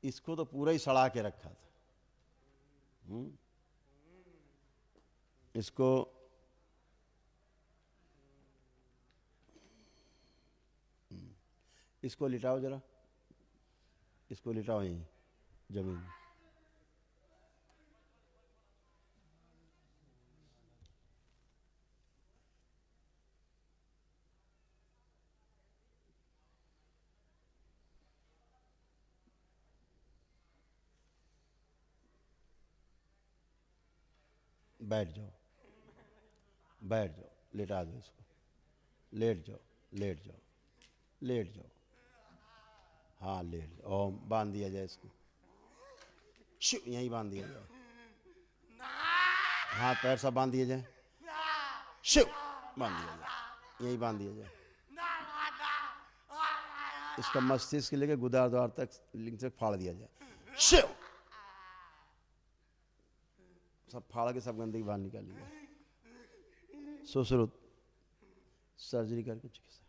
इसको तो पूरा ही सड़ा के रखा था। इसको इसको लिटाओ जरा, इसको लिटाओ यहीं जमीन में। बैठ जाओ, बैठ जाओ, लेटा दो इसको, लेट जाओ, लेट जाओ, लेट जाओ, हाँ लेट जाओ। ओम बांध दिया जाए इसको, यहीं बांध दिया जाए, हाथ पैर सब बांध दिए जाए, शिव बांध दिया जाए, यहीं बांध दिया जाए। इसका मस्तिष्क लेके गुदार द्वार तक लिंग से फाड़ दिया जाए, शिव। सब फाड़ के सब गंदगी बाहर निकाली जाए। सुश्रुत सर्जरी करके चिकित्सा।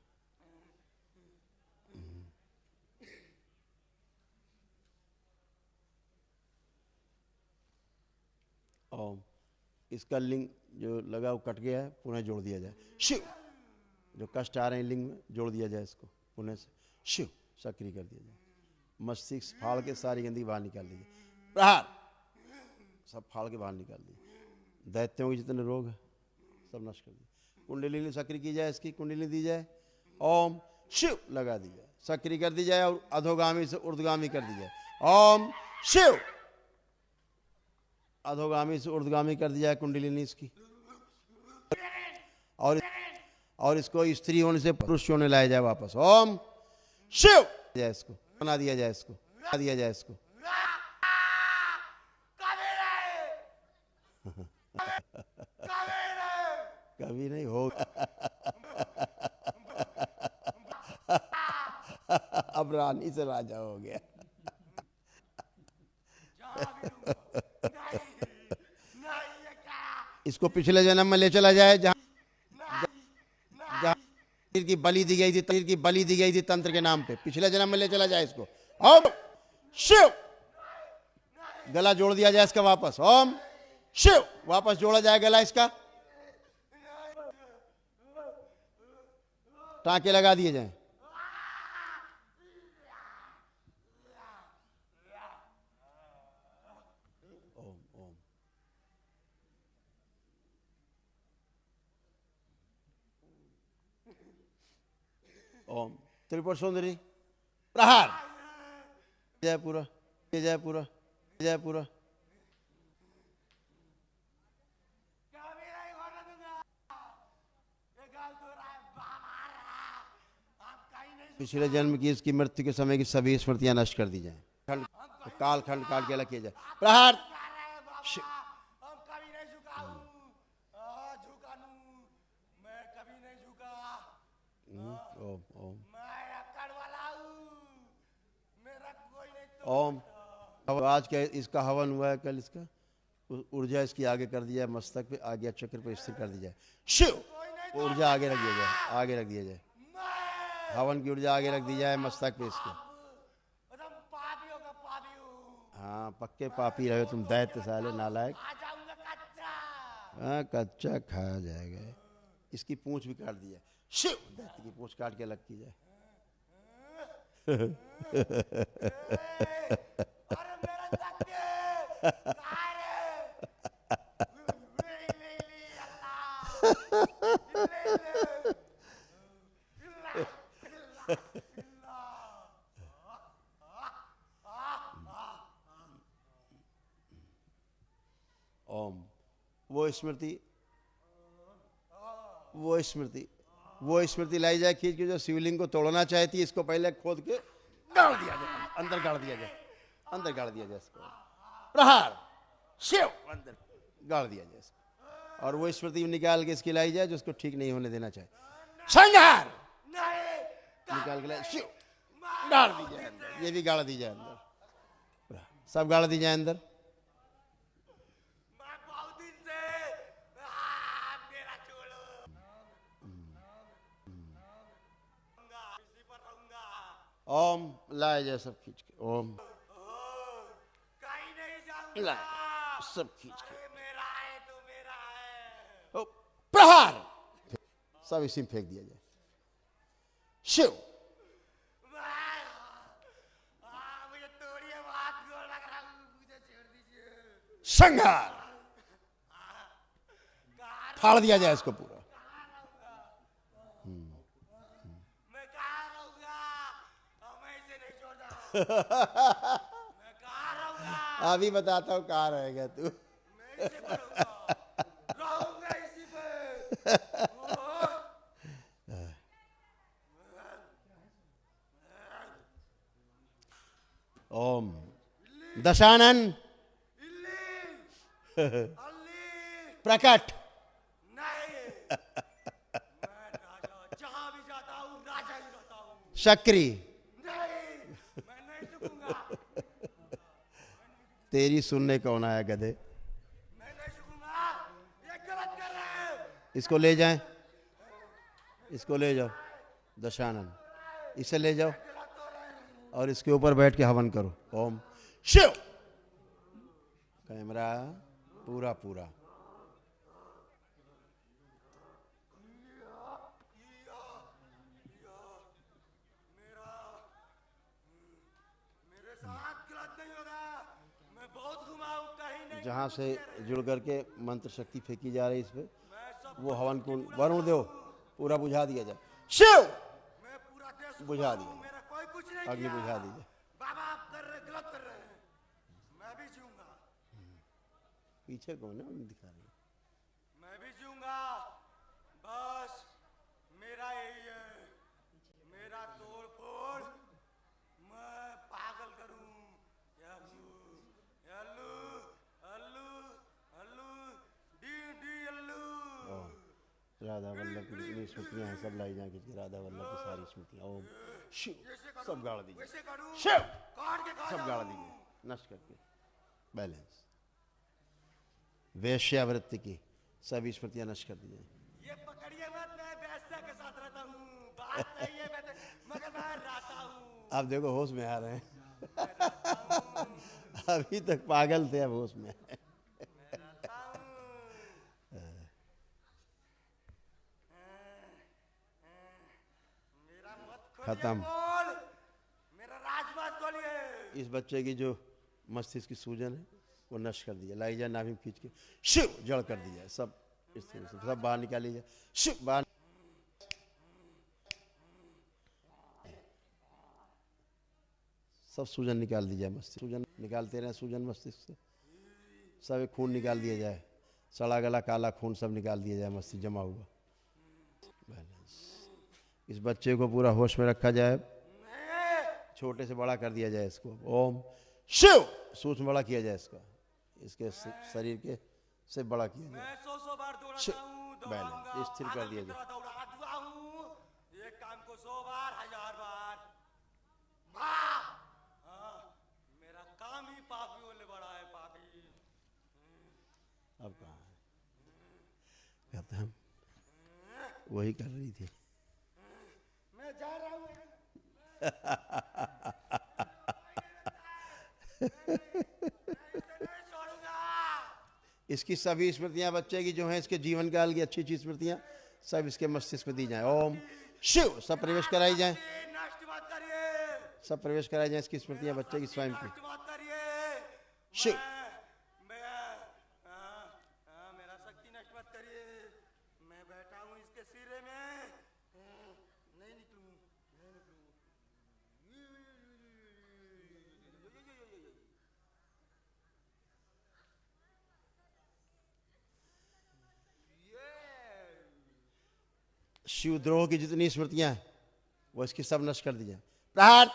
ओम इसका लिंग जो लगा वो कट गया है, पुनः जोड़ दिया जाए, शिव। जो कष्ट आ रहे हैं लिंग में जोड़ दिया जाए इसको पुनः से, शिव सक्रिय कर दिया जाए। मस्तिष्क फाड़ के सारी गंदगी बाहर निकाल दीजिए, प्रहार सब फाड़ के बाहर निकाल दीजिए। दैत्यों के जितने रोग हैं सब नष्ट कर दिए। कुंडलिनी सक्रिय की जाए, इसकी कुंडलिनी दी जाए, ओम शिव लगा दी जाए, सक्रिय कर दी जाए और अधोगामी से ऊर्ध्वगामी कर दी जाए, ओम शिव। अधोगामी से ऊर्ध्वगामी कर दी जाए कुंडलिनी इसकी, और इसको स्त्री होने से पुरुष होने लाया जाए वापस, ओम शिव। जाए इसको बना दिया जाए, इसको बना दिया जाए इसको। कभी नहीं होगा। अब रानी से राजा हो गया। इसको पिछले जन्म में ले चला जाए जहां की बलि दी गई थी, तीर की बलि दी गई थी तंत्र के नाम पे, पिछले जन्म में ले चला जाए इसको, ओम शिव। गला जोड़ दिया जाए इसका वापस, ओम शिव। वापस जोड़ा जाए गला इसका, टांके लगा दिए जाए, ओम ओम। ओम त्रिपुर सुंदरी प्रहार जयपुरा, जयपुरा, जयपुरा। पिछले जन्म की इसकी मृत्यु के समय की सभी स्मृतियां नष्ट कर दी जाएं, खंड काल खंड काट के अलग किया जाए, प्रहार। ओम ओम ओम। आज क्या इसका हवन हुआ है, कल इसका ऊर्जा इसकी आगे कर दिया जाए, मस्तक पे आज्ञा चक्र पे स्थिर कर दी जाए, शिव। ऊर्जा आगे रख दिया जाए, आगे रख दिया जाए, हवन की ऊर्जा आगे रख दी जाए मस्तक पे इसके। हाँ पक्के पापी रहे तुम दैत्य साले नालायक। हाँ कच्चा खाया जाएगा। इसकी पूंछ भी काट दी जाए, शिव। दैत्य की पूंछ काट के अलग की जाए। ओम वो स्मृति लाई जाए खींच के, जो शिवलिंग को तोड़ना चाहती है इसको पहले खोद के गाड़ दिया जाए, अंदर गाड़ दिया जाए, अंदर गाड़ दिया जाए इसको, प्रहार शिव। अंदर गाड़ दिया जाए इसको, और वो स्मृति निकाल के इसकी लाई जाए जो उसको ठीक नहीं होने देना चाहे, संहार निकाल के लाए, शिव गाड़ दी जाए अंदर, ये भी गाड़ दी जाए अंदर, सब गाड़ दी जाए अंदर। ओम लाया जाए सब खींच के, ओम ला सब खींच के मेरा है तो मेरा है। ओ, प्रहार सब इसी में फेंक दिया जाए। शिव मुझे तोड़िए, हाथ गोड़ लग रहा हूँ, मुझे छोड़ दीजिए। संहार फाड़ दिया जाए इसको पूरा। मैं कहाँ रहूंगा, मैं इसे नहीं छोड़ता। मैं कहाँ रहूंगा, अभी बताता हूँ कहाँ रहेगा तू। मैं इसी पर रहूंगा इसी पे। ओम दशानन इल्ली अल्ली प्रकट नहीं, मैं राजा जहां भी जाता हूँ राजा ही रहता हूँ। शक्री नहीं, मैं नहीं झुकूंगा, तेरी सुनने कौन आया गधे। मैं नहीं झुकूंगा। ये गलत कर रहे हैं। इसको ले जाएं, इसको ले जाओ दशानन, इसे ले जाओ और इसके ऊपर बैठ के हवन करो। ओम शिव। कैमरा पूरा पूरा मेरे साथ गलत नहीं होगा। मैं बहुत घुमाऊं, कहीं नहीं। जहाँ से जुड़ करके मंत्र शक्ति फेंकी जा रही है इस पे, मैं सब वो हवन कुंड वरुण देव पूरा बुझा दिया जाए। शिव मैं पूरा देश बुझा घुमाऊं, दिया। मेरा कोई कुछ नहीं अग्नि किया। बुझा दीजिए। बाबा आप कर रहे, गलत कर रहे हैं। मैं भी जीऊंगा, पीछे कौन है उन्हें दिखा रही है। मैं भी जीऊंगा। बस मेरा यही है, मेरा तोड़ फोड़ मैं पागल करूं। यल्लू यल्लू अल्लू अल्लू डी डी अल्लू। ओम राधा वल्लभ की जितनी स्मृतियाँ हैं सब लाई जाएंगी, राधा वल्लभ की सारी स्मृतियाँ। ओम शिव सब गाड़ दीजिए। वैसे करूं, शिव काट के खा सब जाऊं। गाड़ दीजिए नष्ट करके। बैलेंस वेश्यावृत्ति की सभी स्मृतियां नष्ट कर दीजिए। ये पकड़िए मत, मैं वैश्या के साथ रहता हूँ। बात सही है, मगर मैं रहता हूँ। आप देखो होश में आ रहे हैं। अभी तक पागल थे, अब होश में आए। मेरा मत खोलिए, खत्म। बोल मेरा राज मत खोलिए। इस बच्चे की जो मस्तिष्क की सूजन है वो नष्ट कर दिया। लाई जाए नाभि में खींच के, शिव जड़ कर दिया सब। इस तरह से सब बाहर निकाल लीजिए। शिव बाहर सब सूजन निकाल दीजिए। मस्तिष्क सूजन निकालते रहे, सूजन मस्तिष्क से सब एक खून निकाल दिया जाए। सड़ा गला काला खून सब निकाल दिया जाए, मस्तिष्क जमा हुआ। बैलेंस। इस बच्चे को पूरा होश में रखा जाए, छोटे से बड़ा कर दिया जाए इसको। ओम शिव सूक्ष्म बड़ा किया जाए इसका, इसके शरीर के से बड़ा किया जाए। मैं 100 बार शिव दौड़ाता हूँ, बैलेंस दौड़ाऊंगा, स्थिर कर दिया जाए। दौड़ा हुआ हूँ। एक काम को 100 बार 1000 बार। हाँ, मेरा काम ही पापियों ले बड़ा है, पापी। अब कहाँ है? कहते हम वही कर रही थी। मैं जा रहा हूँ। नहीं छोड़ूंगा। इसकी सभी स्मृतियां बच्चे की जो हैं, इसके जीवन काल की अच्छी अच्छी स्मृतियां सब इसके मस्तिष्क में दी जाए। ओम शिव सब प्रवेश कराई जाए, नष्ट मत करिए, सब प्रवेश कराई जाए इसकी स्मृतियां बच्चे की स्वयं की। नष्ट मत करिए। शिव मेरा शक्ति नष्ट मत करिए। मैं बैठा हूँ इसके सिरे में, नहीं निकलूं, नहीं निकलूं। शिवद्रोह की जितनी स्मृतियां हैं वो इसकी सब नष्ट कर दी जाए। प्रहार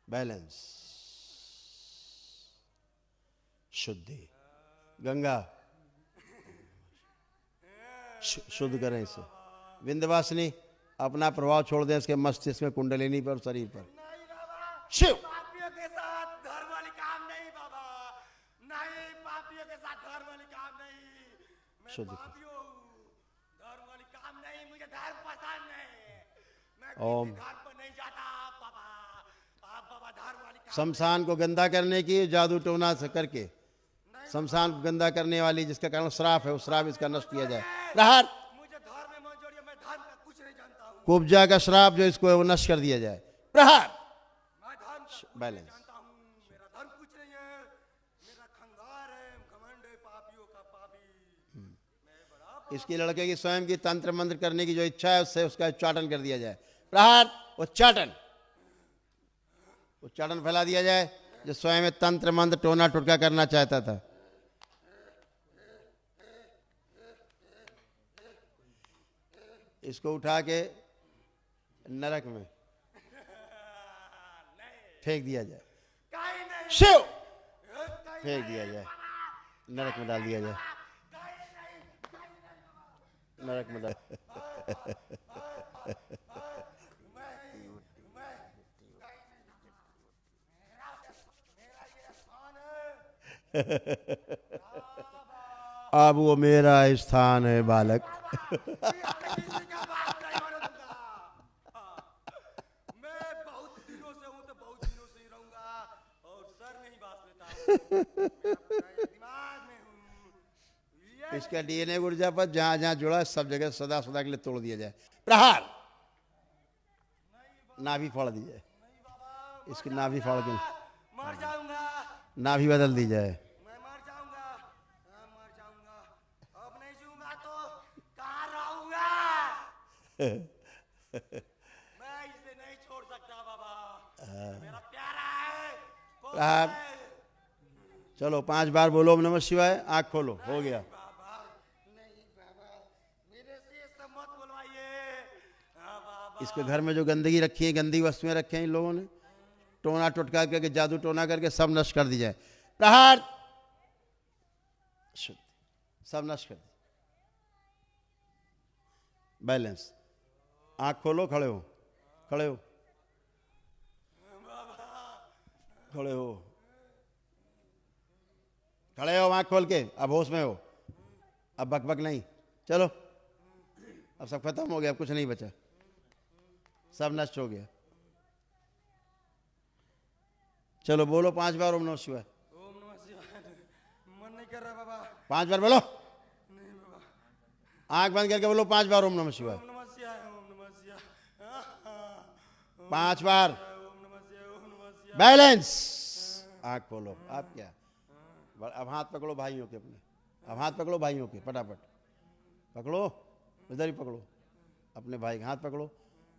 बैलेंस शुद्धि गंगा शुद्ध करें इसे। विंध्यवासिनी अपना प्रभाव छोड़ दें इसके मस्तिष्क में, कुंडलिनी पर, शरीर पर। नहीं बाबा, शिव पापियों के साथ धर्म वाली काम नहीं बाबा, नहीं पापियों के साथ धर्म वाली काम नहीं। मैं शुद्ध पापियों हूँ, धर्म वाली काम नहीं, मुझे धर्म पसंद नहीं। मैं ओम किसी धर्म पर नहीं जाता बाबा। आप बाबा धर्म शमशान को गंदा करने की जादू टोना से करके शमशान को गंदा करने वाली जिसका कारण श्राप है, वो श्राप इसका नष्ट किया जाए। प्रहार। मुझे धर्म में मत जोड़िए, मैं धर्म का कुछ नहीं जानता हूँ। कुब्जा का श्राप जो इसको है वो नष्ट कर दिया जाए। प्रहार। मैं धर्म का कुछ नहीं बैलेंस। जानता हूँ, मेरा धर्म कुछ नहीं है, मेरा खंगार है, घमंड है, पापियों का पापी। मैं बड़ा इसकी लड़के की स्वयं की तंत्र मंत्र करने की जो इच्छा है उससे उसका उच्चाटन कर दिया जाए। प्रहार। उच्चाटन। उच्चाटन फैला दिया जाए जो स्वयं में तंत्र मंत्र टोना टुटका करना चाहता था। इसको उठा के नरक में फेंक दिया जाए। कहीं नहीं, शिव। कहीं फेंक दिया जाए, नरक में डाल दिया जाए। नरक में डाल। अब वो मेरा स्थान है बालक। किसी का बाप नहीं होने दूंगा। मैं बहुत दिनों से हूँ तो बहुत दिनों से ही रहूंगा और सर नहीं बास लेता हूँ। मेरा दिमाग में हूँ। ये इसका डीएनए ऊर्जा पर जहां जहां जुड़ा है, सब जगह सदा सदा के लिए तोड़ दिया जाए। प्रहार। नाभि फाड़ दी जाए, इसकी नाभि फाड़ के मर जाऊंगा, नाभि बदल दी जाए। मैं मर जाऊंगा, हाँ, मर जाऊंगा। अब नहीं जीऊंगा तो कहाँ रहूंगा? मैं इसे नहीं छोड़ सकता बाबा, मेरा प्यारा है। कौन प्रहार। है? चलो 5 बार बोलो ओम नमः शिवाय। आंख खोलो, हो गया। बाबा नहीं बाबा, मेरे से ये सब मत बुलवाइए। हाँ बाबा, इसके घर में जो गंदगी रखी है, गंदी वस्तुएं रखी हैं इन लोगों ने, टोना टुटका करके जादू टोना करके सब नष्ट कर दी जाए। प्रहार। शुद्ध। सब नष्ट कर दी। बैलेंस। आंख खोलो, खड़े हो, खड़े हो, खड़े हो, खड़े हो, आंख खोल के। अब होश में हो, अब बकबक नहीं। चलो, अब सब खत्म हो गया, अब कुछ नहीं बचा, सब नष्ट हो गया। चलो बोलो 5 बार ओम नमः शिवाय। ओम नमः शिवाय। मन नहीं कर रहा बाबा, 5 बार बोलो। नहीं बाबा। आंख बंद करके बोलो 5 बार ओम नमः शिवाय। ओम नमः शिवाय, ओम नमः शिवाय। हाँ, हाँ। 5 बार। ओम नमः शिवाय, ओम नमः शिवाय। बैलेंस। आंख खोलो। आप क्या, अब हाथ पकड़ो भाइयों के अपने, अब हाथ पकड़ो भाइयों के, फटाफट पकड़ो, इधर ही पकड़ो, अपने भाई के हाथ पकड़ो।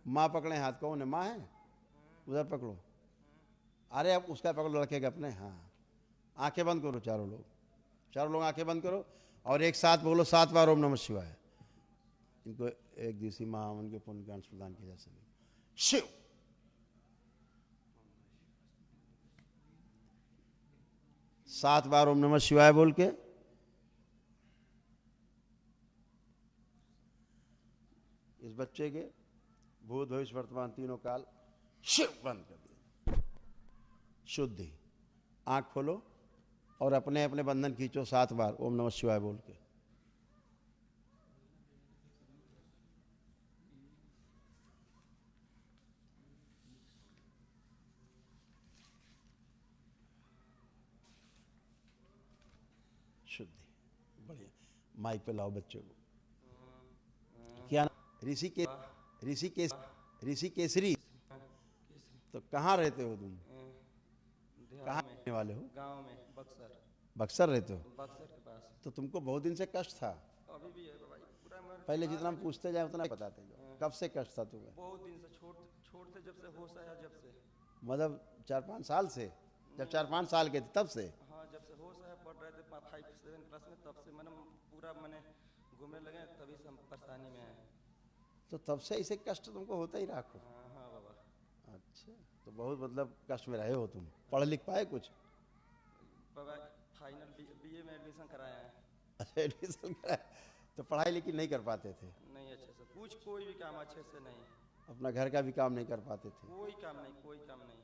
माँ पकड़े हाथ, कौन है? माँ है, उधर पकड़ो। अरे अब उसका पकड़ो, लड़के के अपने। हाँ, आंखें बंद करो, चारों लोग आंखें बंद करो और एक साथ बोलो 7 बार ओम नमः शिवाय। इनको एक दिवसीय महावन के पुण्य का अंश प्रदान किया जा सके। शिव। सात बार ओम नमः शिवाय बोल के इस बच्चे के भूत भविष्य वर्तमान तीनों काल शिव बंद कर दिया। शुद्धि। आंख खोलो और अपने अपने बंधन खींचो 7 बार ओम नमः शिवाय बोल के। शुद्धि। बढ़िया। माइक पे लाओ बच्चे को। क्या नाम? ऋषिकेशरी। तो कहाँ रहते हो तुम? कहाँ रहने वाले हो? गांव में, बक्सर, बक्सर रहते हो? बक्सर के पास। तो तुमको बहुत दिन से कष्ट था। अभी भी है बाबा, पूरा मर पहले जितना हम पूछते जाए उतना बताते जाओ। कब से कष्ट था तुम्हें? बहुत दिन से छोड़ते जब से होश आया, जब से, मतलब 4-5 साल से? जब 4-5 साल के थे तब से? हाँ, जब से होश आया, पढ़ रहे थे 5-7 क्लास में, तब से मैंने पूरा मैंने घूमने लगे, तभी से हम परेशानी में हैं। तो तब से ऐसे कष्ट तुमको होता ही रखो। हाँ हाँ बाबा। अच्छा, तो बहुत मतलब कष्ट में रहे हो तुम। पढ़ लिख पाए कुछ? बाबा फाइनल बीए में एडमिशन कराया है। अच्छा, एडमिशन कराए तो पढ़ाई लेकिन नहीं कर पाते थे? नहीं अच्छे से, कुछ कोई भी काम अच्छे से नहीं, अपना घर का भी काम नहीं कर पाते थे? कोई काम नहीं, कोई काम नहीं।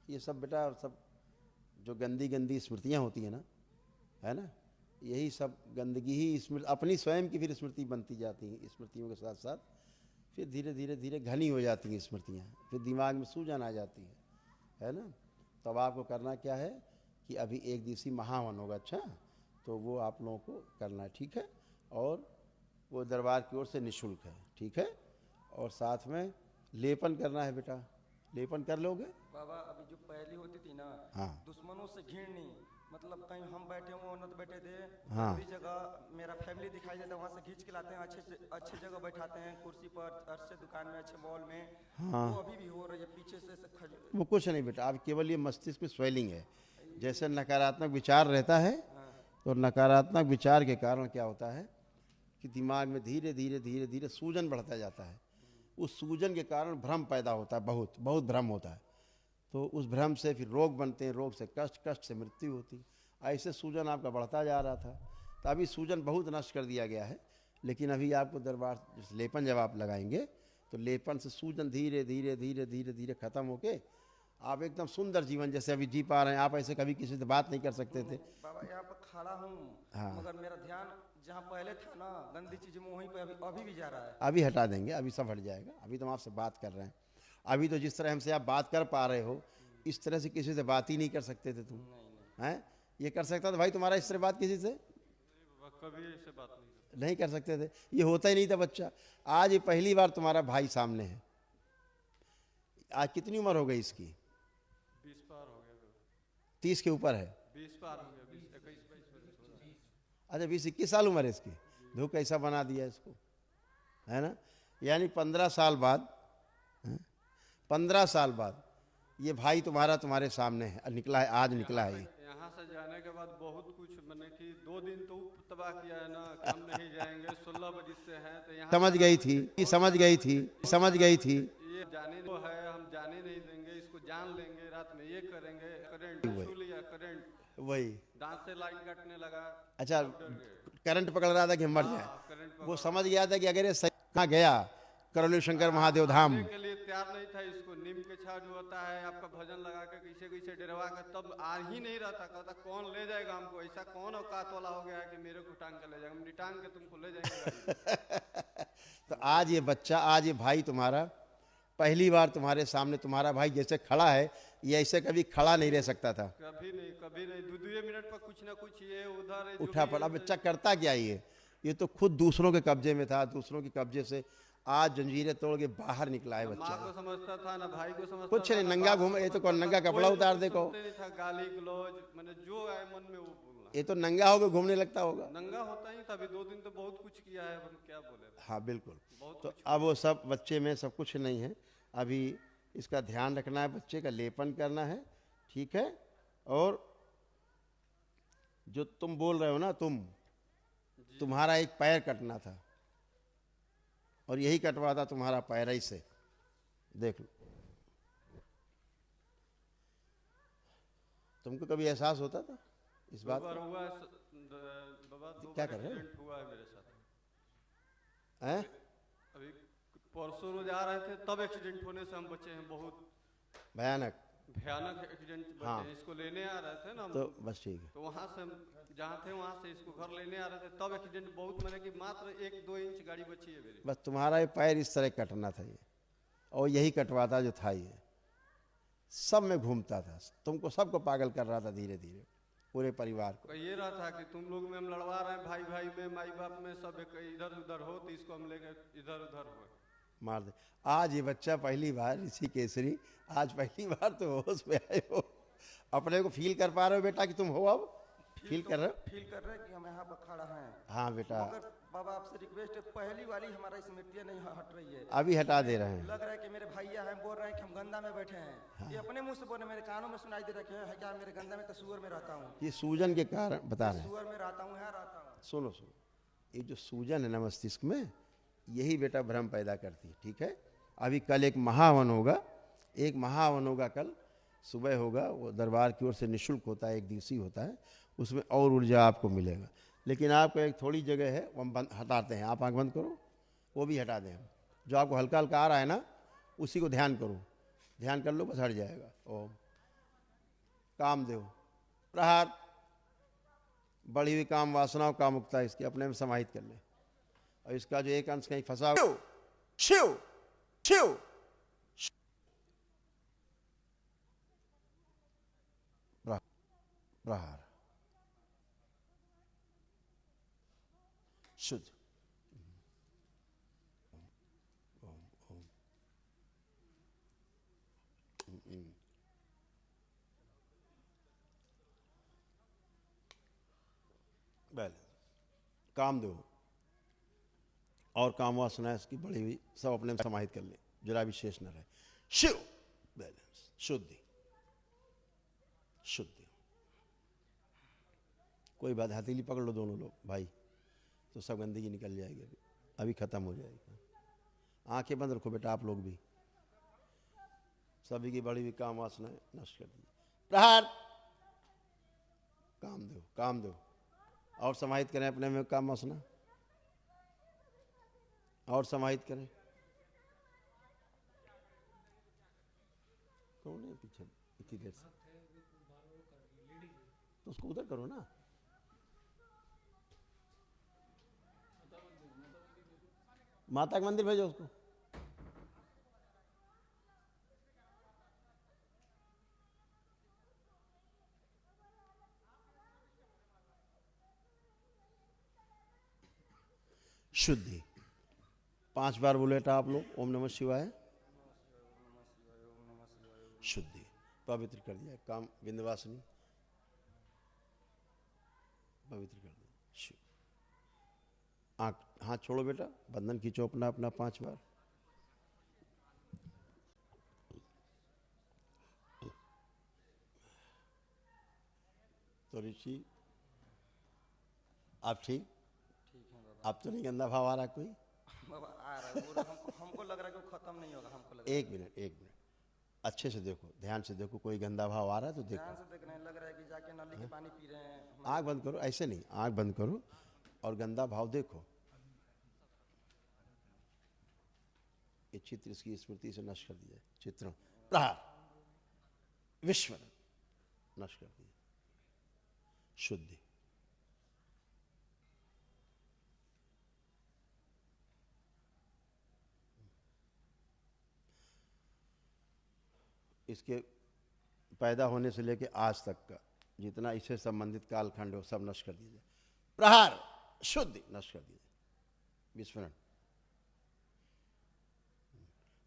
ये सब बेटा, सब जो गंदी गंदी स्मृतियाँ होती हैं ना, है ना, यही सब गंदगी ही स्मृति, अपनी स्वयं की फिर स्मृति बनती जाती हैं। स्मृतियों के साथ साथ फिर धीरे धीरे धीरे घनी हो जाती हैं स्मृतियाँ, फिर दिमाग में सूजन आ जाती है। है ना। तब आपको करना क्या है कि अभी एक दिवसीय महावन होगा, अच्छा, तो वो आप लोगों को करना है, ठीक है। और वो दरबार की ओर से निःशुल्क है, ठीक है। और साथ में लेपन करना है बेटा, लेपन कर लोगे? बाबा अभी जो पहली होती थी ना, हाँ। दुश्मनों से घिरनी, मतलब कहीं हम बैठे हुए उन्नत बैठे थे, हाँ। भी जगह मेरा फैमिली दिखाई देता है, वहाँ से खींच के लाते हैं, अच्छे जगह बैठाते हैं, कुर्सी पर, अच्छे दुकान में, अच्छे मॉल में। हाँ। वो अभी भी हो रही है पीछे से वो कुछ नहीं बेटा, अब केवल ये मस्तिष्क में स्वेलिंग है। जैसे नकारात्मक विचार रहता है, तो नकारात्मक विचार के कारण क्या होता है कि दिमाग में धीरे धीरे धीरे धीरे सूजन बढ़ता जाता है। उस सूजन के कारण भ्रम पैदा होता है, बहुत बहुत भ्रम होता है। तो उस भ्रम से फिर रोग बनते हैं, रोग से कष्ट, कष्ट से मृत्यु होती। ऐसे सूजन आपका बढ़ता जा रहा था, तो अभी सूजन बहुत नष्ट कर दिया गया है। लेकिन अभी आपको दरबार लेपन जब आप लगाएंगे तो लेपन से सूजन धीरे धीरे धीरे धीरे धीरे खत्म होके आप एकदम सुंदर जीवन जैसे अभी जी पा रहे हैं। आप ऐसे कभी किसी से बात नहीं कर सकते थे। बाबा यहाँ पर खड़ा हूँ, हाँ। मगर मेरा ध्यान जहाँ पहले था ना, गंदी चीज में वहीं पे अभी भी जा रहा है। अभी हटा देंगे, अभी सब हट जाएगा। अभी तो हम आपसे बात कर रहे हैं। अभी तो जिस तरह हमसे आप बात कर पा रहे हो, इस तरह से किसी से बात ही नहीं कर सकते थे तुम, हैं? ये कर सकता था भाई तुम्हारा इस तरह बात किसी से? कभी ऐसे बात नहीं कर सकते थे, ये होता ही नहीं था बच्चा। आज ये पहली बार तुम्हारा भाई सामने है। आज कितनी उम्र हो गई इसकी? 20 पार हो गया, 30 के ऊपर है। 20 पार हो गया, 20 21 22 वर्ष हो रहा है। अच्छा 20-21 साल उम्र है इसकी। धूप कैसा बना दिया इसको, है ना। यानी 15 साल बाद, 15 साल बाद ये भाई तुम्हारा तुम्हारे सामने है, निकला है, आज निकला है ये। यहाँ से जाने के बाद बहुत कुछ मैंने कि 2 दिन तो तबाह किया है ना, हम नहीं जाएंगे, 16 बजे से है तो यहाँ समझ गई थी, समझ गई थी, समझ गई थी। ये जाने को है, हम जाने नहीं देंगे, इसको जान लेंगे, रात में ये करेंगे, करंट छू लिया, करंट वही, दांत से लाइन काटने लगा। अच्छा करंट पकड़ रहा था कि हम मर जाए। करंट वो समझ गया था कि अगर ये कहाँ गया करौली शंकर महादेव धाम, के लिए तैयार नहीं था। इसको नीम के छाव जो होता है आपका भजन लगा के कैसे कैसे डरवा के तब आ ही नहीं रहा था। कहता कौन ले जाएगा हमको, ऐसा कौन औकात वाला हो गया है कि मेरे को टांग के ले जाएगा, हम टांग के तुमको ले जाएंगे। तो आज ये बच्चा, आज ये भाई तुम्हारा पहली बार तुम्हारे सामने, तुम्हारा भाई जैसे खड़ा है ये ऐसे कभी खड़ा नहीं रह सकता था। कभी नहीं, कभी नहीं। 2 मिनट पर कुछ ना कुछ ये उधर उठा पड़ा। बच्चा करता क्या ये तो खुद दूसरों के कब्जे में था, दूसरों के कब्जे से आज जंजीरें तोड़ के बाहर निकला है माँ बच्चा। को समझता था ना भाई को समझता कुछ था, नहीं, ना नंगा बाप को घूम, ये तो समझता कौन नंगा था। कपड़ा कोई उतार देखो। सुनते नहीं था, गाली गलौज मैंने जो आए मन में वो बोलना। ये तो नंगा होकर घूमने लगता होगा। नंगा होता ही था। अभी 2 दिन तो बहुत कुछ किया है, हम क्या बोले। हाँ बिल्कुल। बहुत तो अब वो सब बच्चे में सब कुछ नहीं है। अभी इसका ध्यान रखना है, बच्चे का लेपन करना है, ठीक है। और जो तुम बोल रहे हो ना, तुम्हारा एक पैर कटना था और यही कटवा था तुम्हारा पैर, ऐसे देख लो। तुमको कभी एहसास होता था इस बात बार का? हुआ बाबा, 2 क्या बार कर रहे हो? एक्सीडेंट हुआ है मेरे साथ। हैं? अभी परसों रोज आ रहे थे तब एक्सीडेंट होने से हम बचे हैं। बहुत भयानक, भयानक एक्सीडेंट बचे हाँ। हैं। इसको लेने आ रहे थे ना हम, तो बस ठीक है। तो वहाँ से हम जहाँ थे वहाँ से इसको घर लेने आ रहे थे तब एक्सीडेंट बहुत, मैंने कि मात्र 1-2 इंच गाड़ी बची है मेरी। बस तुम्हारा ये पैर इस तरह कटना था ये, और यही कटवाता जो था ये सब में घूमता था, तुमको सबको पागल कर रहा था धीरे धीरे, पूरे परिवार को। ये रहा था कि तुम लोग में हम लड़वा रहे हैं, भाई भाई में, माई बाप में, सब इधर उधर हो तो इसको हम लेके इधर उधर हो मार दे। आज ये बच्चा पहली बार, ऋषि केसरी, आज पहली बार तो होश में आए हो, अपने को फील कर पा रहे हो बेटा कि तुम हो, अब फील कर रहे हो? फील कर रहे हैं कि हम यहाँ पर खड़ा हैं। हाँ बेटा, मगर बाबा आपसे रिक्वेस्ट है, पहली वाली हमारा स्मृतियाँ नहीं हट रही है। अभी हटा दे रहे हैं। लग रहा है कि मेरे भैया हैं, बोल रहे हैं कि हम गंदा में बैठे हैं। हाँ। ये अपने मुंह से बोल रहे, मेरे कानों में सुनाई दे रखे है क्या मेरे गंदा में तो सुअर में रहता हूँ, ये सूजन के कारण बता रहे हैं। सुअर में रहता हूँ, यहाँ रहता हूँ। सुनो सुनो, ये जो सूजन है ना मस्तिष्क में, यही बेटा भ्रम पैदा करती है, ठीक है। अभी कल एक महावन होगा, एक महावन होगा कल सुबह होगा, वो दरबार की ओर से निःशुल्क होता है, एक दिवसीय होता है, उसमें और ऊर्जा आपको मिलेगा। लेकिन आपको एक थोड़ी जगह है वो हम बंद हटाते हैं, आप आँख बंद करो, वो भी हटा दें हम। जो आपको हल्का हल्का आ रहा है ना, उसी को ध्यान करो, ध्यान कर लो, बस हट जाएगा। ओम कामदेव प्रहार, बढ़ी हुई काम वासनाओं का मुक्ता इसकी अपने में समाहित कर ले। और इसका जो एक अंश कहीं फंसा, शिव शिव शिव, प्रहार शुद्ध बैलेंस कामदेव और काम वासना इसकी बढ़ी हुई सब अपने में समाहित कर ले, जरा भी शेष न रहे। शिव बैलेंस शुद्धि शुद्धि। कोई बात, हथेली पकड़ लो दोनों लोग भाई, तो सब गंदगी निकल जाएगी, अभी खत्म हो जाएगी। आंखें बंद रखो बेटा, आप लोग भी, सभी की बड़ी हुई काम वासना नष्ट कर दीजिए। प्रहार कामदेव कामदेव और समाहित करें अपने में काम वासना, और समाहित करें। कौन है पीछे इतनी देर से? तो उसको उधर करो ना। माता का मंदिर भेजो उसको। शुद्धि 5 बार बोले था आप लोग, ओम नमः शिवाय। शुद्धि पवित्र कर दिया, काम विंध्यवासिनी पवित्र कर दिया। शिव आँख हाथ छोड़ो बेटा, बंधन खींचो अपना अपना 5 बार। तो ऋषि आप ठीक? आप तो नहीं गंदा भाव आ रहा कोई? बाबा आ रहा है वो, हमको लग रहा है कि वो खत्म नहीं होगा, हमको लग रहा है। एक मिनट अच्छे से देखो, ध्यान से देखो, कोई गंदा भाव आ रहा है तो देखो। ध्यान से देख रहे हैं, लग रहा है कि जाके नाली के पानी पी रहे हैं। आँख बंद करो, ऐसे नहीं, आँख बंद करो और गंदा भाव देखो। ये चित्र इसकी स्मृति से नष्ट कर दिया, चित्रों प्रहार विश्व नष्ट कर दिया। शुद्धि इसके पैदा होने से लेकर आज तक का जितना इससे संबंधित कालखंड हो सब नष्ट कर दीजिए। प्रहार शुद्धि नष्ट कर दीजिए। विस्मरण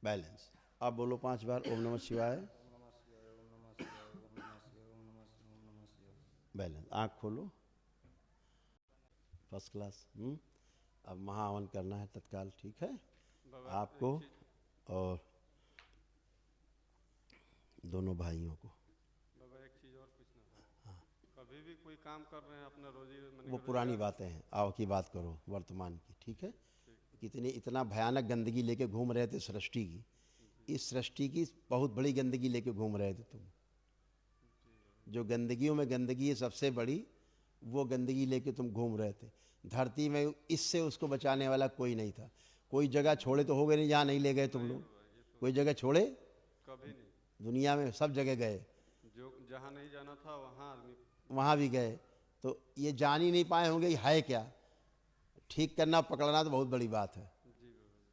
बैलेंस। आप बोलो 5 बार ओम नमः शिवाय। बैलेंस। आँख खोलो, फर्स्ट क्लास। अब महाहवन करना है तत्काल, ठीक है आपको और दोनों भाइयों को। बाबा एक चीज और पूछना था। कभी भी कोई काम कर रहे हैं अपना रोजी, वो पुरानी बातें हैं, आओ की बात करो वर्तमान की, ठीक है। कितनी इतना भयानक गंदगी लेके घूम रहे थे सृष्टि की, इस सृष्टि की बहुत बड़ी गंदगी लेके घूम रहे थे तुम। जो गंदगियों में गंदगी है सबसे बड़ी, वो गंदगी लेके तुम घूम रहे थे। धरती में इससे उसको बचाने वाला कोई नहीं था। कोई जगह छोड़े तो हो गए नहीं जहाँ नहीं ले गए तुम लोग? कोई जगह छोड़े? कभी नहीं। दुनिया में सब जगह गए, जो जहाँ नहीं जाना था वहाँ आदमी वहाँ भी गए। तो ये जान ही नहीं पाए होंगे है क्या। ठीक करना पकड़ना तो बहुत बड़ी बात है,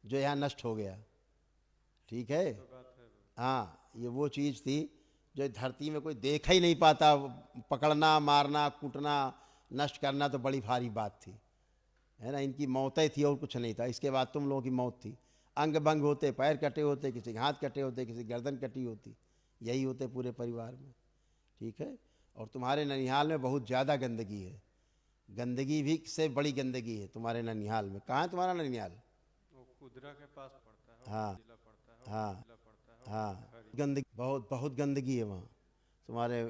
जो यहाँ नष्ट हो गया, ठीक है। हाँ, ये वो चीज़ थी जो धरती में कोई देखा ही नहीं पाता। पकड़ना, मारना, कूटना, नष्ट करना तो बड़ी भारी बात थी, है ना। इनकी मौतें थी और कुछ नहीं था। इसके बाद तुम लोगों की मौत थी। अंग भंग होते, पैर कटे होते, किसी के हाथ कटे होते, किसी की गर्दन कटी होती, यही होते पूरे परिवार में, ठीक है। और तुम्हारे ननिहाल में बहुत ज़्यादा गंदगी है। गंदगी भी से बड़ी गंदगी है तुम्हारे ननिहाल में। कहाँ है तुम्हारा ननिहाल? वो कुदरा के पास पड़ता है। हाँ जिला पड़ता है, हाँ जिला पड़ता है, हाँ, गंदगी बहुत बहुत गंदगी है वहाँ तुम्हारे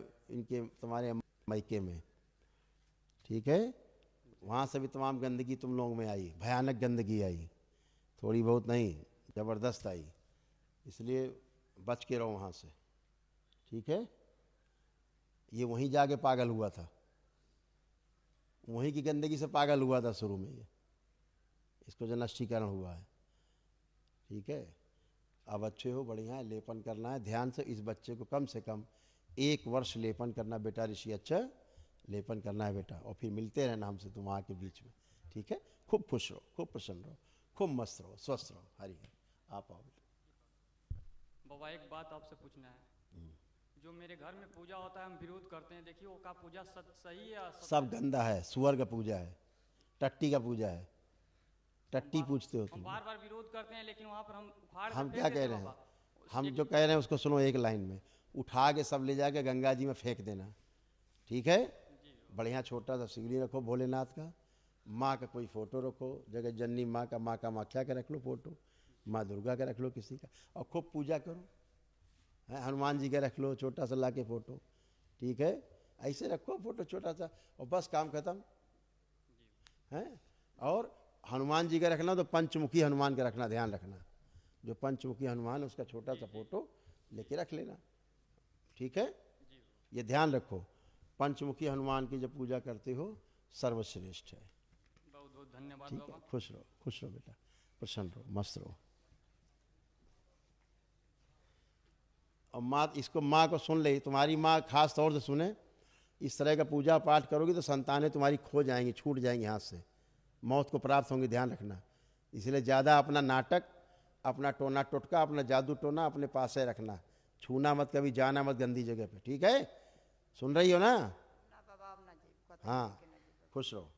तुम्हारे मायके में, ठीक है। वहाँ से भी तमाम गंदगी तुम लोगों में आई, भयानक गंदगी आई, थोड़ी बहुत नहीं, ज़बरदस्त आई। इसलिए बच के रहो वहाँ से, ठीक है। ये वहीं जाके पागल हुआ था, वहीं की गंदगी से पागल हुआ था शुरू में। ये इसको जो नष्टीकरण हुआ है, ठीक है। अब अच्छे हो, बढ़िया है। लेपन करना है ध्यान से। इस बच्चे को कम से कम 1 वर्ष लेपन करना बेटा ऋषि, अच्छा लेपन करना है बेटा। और फिर मिलते रहना हमसे तुम वहाँ के बीच में, ठीक है। खूब खुश रहो, खूब प्रसन्न रहो, खूब मस्त रहो, स्वस्थ रहो। हरि हरि। आप आओ बेटा। बाबा एक बात आपसे पूछना है। जो मेरे घर में पूजा होता है हम विरोध करते हैं, देखिए वो का पूजा सही है या सब गंदा है, सुअर का पूजा है, टट्टी का पूजा है, टट्टी पूछते हो हम तुम। बार बार विरोध करते हैं, लेकिन वहाँ पर हम उखाड़ के हम फेंक क्या देते कह हैं रहे हैं, बाबा। हम जो कह रहे हैं उसको सुनो एक लाइन में, उठा के सब ले जाके गंगा जी में फेंक देना, ठीक है। बढ़िया छोटा सा शिवलिंग रखो भोलेनाथ का, माँ का कोई फोटो रखो, जगत जननी माँ का कामाख्या का रख लो फोटो, माँ दुर्गा का रख लो किसी का, और खूब पूजा करो, है हनुमान जी का रख लो छोटा सा ला के फोटो, ठीक है। ऐसे रखो फोटो छोटा सा और बस काम खत्म है। और हनुमान जी का रखना तो पंचमुखी हनुमान का रखना, ध्यान रखना, जो पंचमुखी हनुमान है उसका छोटा सा फोटो लेके रख लेना, ठीक है। ये ध्यान रखो, पंचमुखी हनुमान की जब पूजा करते हो सर्वश्रेष्ठ है। बहुत बहुत धन्यवाद ठीक है, बाबा। खुश रहो बेटा, प्रसन्न रहो, मस्त रहो। और माँ, इसको माँ को सुन ले, तुम्हारी माँ खास तौर से सुने, इस तरह का पूजा पाठ करोगी तो संतानें तुम्हारी खो जाएंगी, छूट जाएंगी हाथ से, मौत को प्राप्त होंगी, ध्यान रखना। इसलिए ज़्यादा अपना नाटक, अपना टोना टोटका, अपना जादू टोना अपने पास से रखना, छूना मत, कभी जाना मत गंदी जगह पे, ठीक है। सुन रही हो ना? हाँ, खुश रहो।